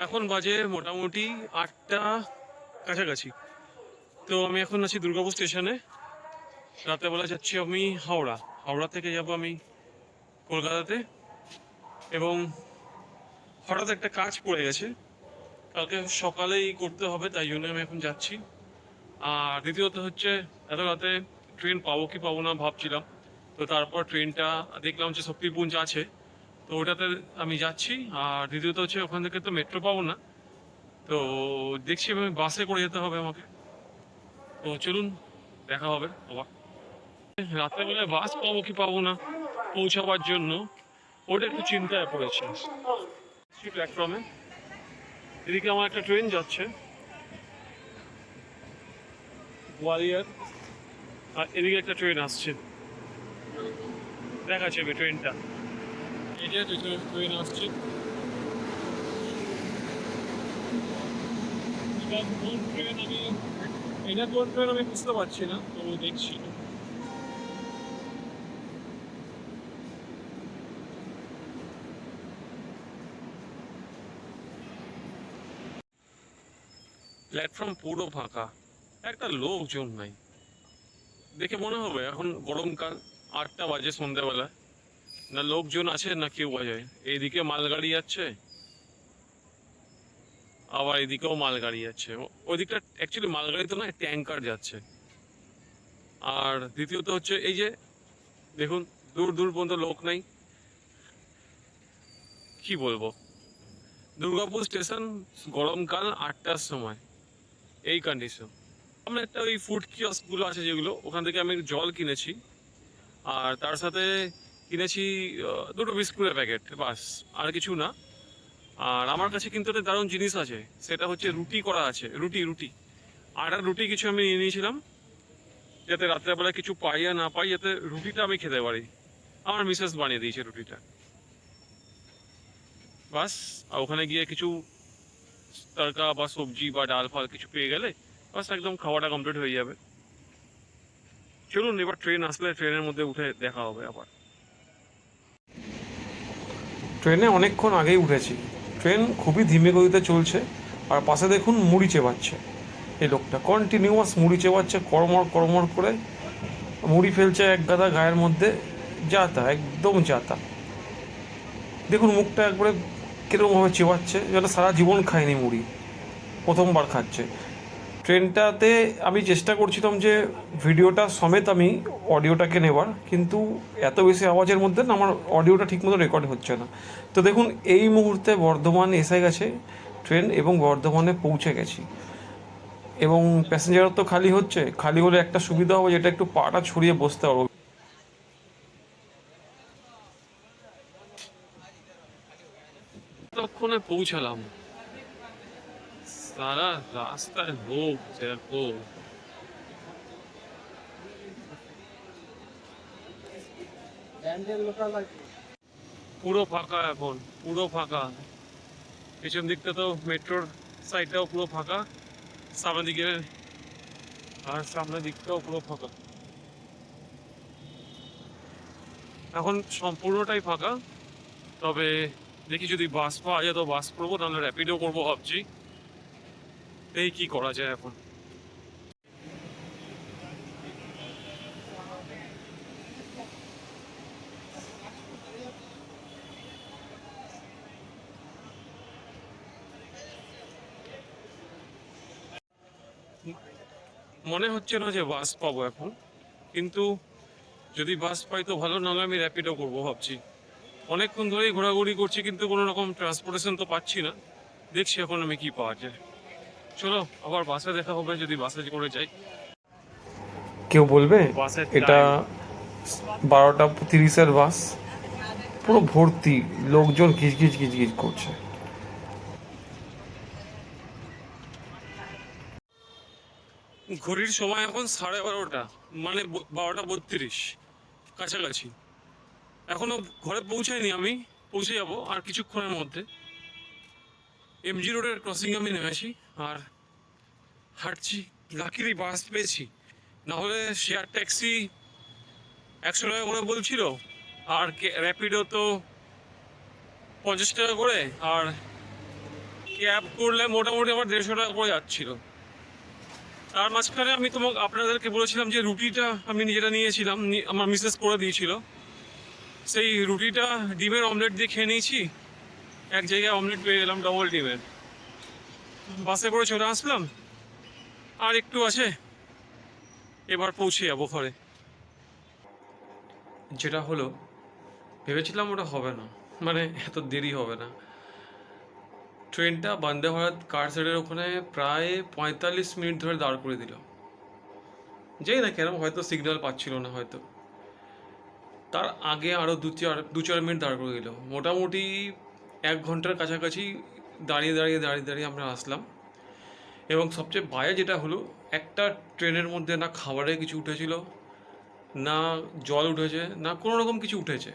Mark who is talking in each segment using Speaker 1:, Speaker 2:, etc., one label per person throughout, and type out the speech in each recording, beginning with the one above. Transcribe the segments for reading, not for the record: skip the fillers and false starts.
Speaker 1: এখন বাজে মোটামুটি 8টা কাছাকাছি। তো আমি এখন আছি দুর্গাপুর স্টেশনে। রাতেরবেলা যাচ্ছি আমি হাওড়া। হাওড়া থেকে যাব আমি কলকাতাতে। এবং হঠাৎ একটা কাজ পড়ে গেছে, কালকে সকালেই করতে হবে, তাই জন্য আমি এখন যাচ্ছি। আর দ্বিতীয়ত হচ্ছে, এত রাতে ট্রেন পাবো কি পাবো না ভাবছিলাম। তো তারপর ট্রেনটা দেখলাম যে শক্তিপুঞ্জ আছে, তো ওটাতে আমি যাচ্ছি। আর দ্বিতীয়ত হচ্ছে ওখান থেকে তো মেট্রো পাবো না, তো দেখছি আমি বাসে করে যেতে হবে আমাকে। তো চলুন, দেখা হবে আবার। রাত্রেবেলায় বাস পাবো কি পাবো না পৌঁছাবার জন্য, ওটা একটু চিন্তায় পড়েছে। প্ল্যাটফর্মে এদিকে আমার একটা ট্রেন যাচ্ছে গোয়ালিয়র, আর এদিকে একটা ট্রেন আসছে। দেখা যাবে ট্রেনটা, এই যে ট্রেন আসছে। এটা কোন ট্রেন আমি বুঝতে পারছি না, তো দেখছি। প্ল্যাটফর্ম পুরো ফাঁকা, একটা লোকজন নাই। দেখে মনে হবে এখন গরমকাল, 8টা বাজে সন্ধ্যাবেলা, না লোকজন আছে না কেউ বাজায়। এইদিকে মালগাড়ি যাচ্ছে, আবার এদিকেও মালগাড়ি যাচ্ছে। ওইদিকটা অ্যাকচুয়ালি মালগাড়ি তো নয়, ট্যাঙ্কার যাচ্ছে। আর দ্বিতীয়ত হচ্ছে এই যে দেখুন, দূর দূর পর্যন্ত লোক নাই। কি বলবো, দুর্গাপুর স্টেশন গরমকাল 8টার সময় এই কন্ডিশন। আমরা একটা ওই ফুড কিয়স্কগুলো আছে যেগুলো, ওখান থেকে আমি জল কিনেছি, আর তার সাথে কিনেছি দুটো বিস্কুটের প্যাকেট, বাস, আর কিছু না। আর আমার কাছে কিন্তু একটা দারুণ জিনিস আছে, সেটা হচ্ছে রুটি করা আছে, রুটি রুটি আটার রুটি কিছু আমি নিয়ে নিয়েছিলাম, যাতে রাত্রেবেলা কিছু পাই আর না পাই, যাতে রুটিটা আমি খেতে পারি। আমার মিসেস বানিয়ে দিয়েছে রুটিটা, বাস। আর ওখানে গিয়ে কিছু তড়কা বা সবজি বা ডাল ফাল কিছু পেয়ে গেলে বাস, একদম খাওয়াটা কমপ্লিট হয়ে যাবে। চলুন, এবার ট্রেন আসলে ট্রেনের মধ্যে উঠে দেখা হবে আবার। ট্রেনে অনেকক্ষণ আগেই উঠেছি। ট্রেন খুবই ধীমে গতিতে চলছে, আর পাশে দেখুন মুড়ি চেবাচ্ছে। এই লোকটা কন্টিনিউয়াস মুড়ি চেবাচ্ছে, কড়মড় কড়মড় করে মুড়ি ফেলছে এক গাদা গায়ের মধ্যে। যাতা, একদম যাতা। দেখুন মুখটা একবারে কীরকমভাবে চেবাচ্ছে, যেন সারা জীবন খায়নি মুড়ি, প্রথমবার খাচ্ছে। ট্রেনটাতে আমি চেষ্টা করছিলাম যে ভিডিওটা সমেত আমি অডিওটাকে নেবার, কিন্তু এত বেশি আওয়াজের মধ্যে না আমার অডিওটা ঠিকমতো রেকর্ড হচ্ছে না। তো দেখুন, এই মুহূর্তে বর্ধমান এসে গেছে ট্রেন, এবং বর্ধমানে পৌঁছে গেছি। এবং প্যাসেঞ্জারও তো খালি হচ্ছে, খালি হলে একটা সুবিধা হবে, যেটা একটু পাটা ছড়িয়ে বসতে পারবো। ততক্ষণে পৌঁছালাম, সারা রাস্তায় লোক দেখো। পুরো ফাঁকা এখন, পুরো ফাঁকা। পেছন দিকটা তো মেট্রোর সাইডটাও পুরো ফাঁকা, সামনের দিকে আর সামনের দিকটাও পুরো ফাঁকা। এখন সম্পূর্ণটাই ফাঁকা। তবে দেখি যদি বাস পাওয়া যায় তো বাস করবো, নাহলে র্যাপিডো করবো ভাবছি। এই কি করা যায় এখন। মনে হচ্ছে না যে বাস পাবো এখন, কিন্তু যদি বাস পাই তো ভালো, নাহলে আমি র্যাপিডো করবো ভাবছি। অনেকক্ষণ ধরেই ঘোরাঘুরি করছি, কিন্তু কোনো রকম ট্রান্সপোর্টেশন তো পাচ্ছি না। দেখছি এখন আমি কি পাওয়া যায়। চলো, আবার বাসে দেখা হবে যদি বাসে করে যাই। কেউ বলবে বাসের এটা 12টা 30-এর বাস, পুরো ভর্তি লোকজন, ঘিচঘিচ ঘিচঘিচ করছে। ঘড়ির সময় এখন 12:30, মানে 12টা 32 কাছাকাছি। এখনো ঘরে পৌঁছাইনি আমি, পৌঁছে যাবো আর কিছুক্ষণের মধ্যে। এমজি রোডের ক্রসিং আমি নেমেছি আর হাঁটছি। লাকিলি বাস পেয়েছি, নাহলে শেয়ার ট্যাক্সি 100 টাকা করে বলছিল, আর র্যাপিডো তো 50 টাকা করে, আর ক্যাব করলে মোটামুটি আমার 150 টাকা করে যাচ্ছিল। তার মাঝখানে আমি আপনাদেরকে বলেছিলাম যে রুটিটা আমি নিজেরা নিয়েছিলাম, আমার মিসেস করে দিয়েছিল। সেই রুটিটা ডিমের অমলেট দিয়ে খেয়ে নিয়েছি। এক জায়গায় অমলেট পেয়ে গেলাম ডবল ডিমের। বাসে করে চলে আসলাম, আর একটু আছে, এবার পৌঁছে যাবো ঘরে। যেটা হলো, ভেবেছিলাম ওটা হবে না, মানে এত দেরি হবে না। ট্রেনটা বন্দে ভারত কারশেডের ওখানে প্রায় 45 মিনিট ধরে দাঁড় করে দিল। যাই না কেন, হয়তো সিগন্যাল পাচ্ছিল না হয়তো। তার আগে আরও দু চার মিনিট দাঁড় করে দিল। মোটামুটি 1 ঘন্টার কাছাকাছি দাঁড়িয়ে দাঁড়িয়ে দাঁড়িয়ে দাঁড়িয়ে আমরা আসলাম। এবং সবচেয়ে বাজে যেটা হলো, একটা ট্রেনের মধ্যে না খাবারে কিছু উঠেছিল, না জল উঠেছে, না কোনো রকম কিছু উঠেছে।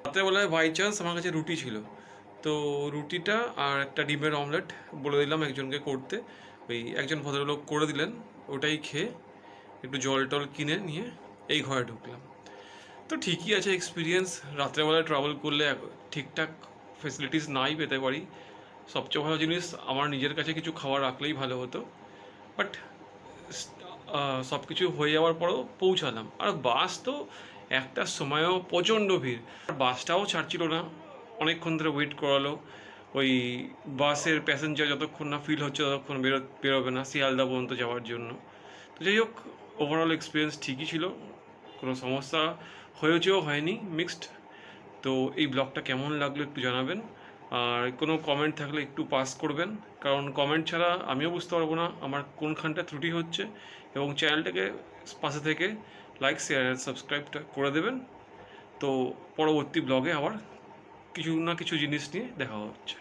Speaker 1: রাত্রেবেলায় বাই চান্স আমার কাছে রুটি ছিল, তো রুটিটা আর একটা ডিমের অমলেট বলে দিলাম একজনকে করতে। ওই একজন ভদ্রলোক করে দিলেন। ওটাই খেয়ে একটু জল টল কিনে নিয়ে এই ঘরে ঢুকলাম। তো ঠিকই আছে এক্সপিরিয়েন্স। রাত্রেবেলায় ট্রাভেল করলে ঠিকঠাক ফেসিলিটিস নাই পেতে পারি। সবচেয়ে ভালো জিনিস আমার নিজের কাছে কিছু খাবার রাখলেই ভালো হতো। বাট সব কিছু হয়ে যাওয়ার পরেও পৌঁছালাম। আর বাস তো একটা সময়ও প্রচণ্ড ভিড়, আর বাসটাও ছাড়ছিল না, অনেকক্ষণ ধরে ওয়েট করালো। ওই বাসের প্যাসেঞ্জার যতক্ষণ না ফিল হচ্ছে ততক্ষণ বেরোবে না শিয়ালদা পর্যন্ত যাওয়ার জন্য। তো যাই হোক, ওভারঅল এক্সপিরিয়েন্স ঠিকই ছিল, কোনো সমস্যা হয়েছেও হয়নি, মিক্সড। তো এই ব্লগটা কেমন লাগলো একটু জানাবেন, আর কোনো কমেন্ট থাকলে একটু পাস করবেন, কারণ কমেন্ট ছাড়া আমিও বুঝতে পারবো না আমার কোনখানটা ত্রুটি হচ্ছে। এবং চ্যানেলটাকে পাশে থেকে লাইক, শেয়ার, সাবস্ক্রাইবটা করে দেবেন। তো পরবর্তী ব্লগে আবার কিছু না কিছু জিনিস নিয়ে দেখা হচ্ছে।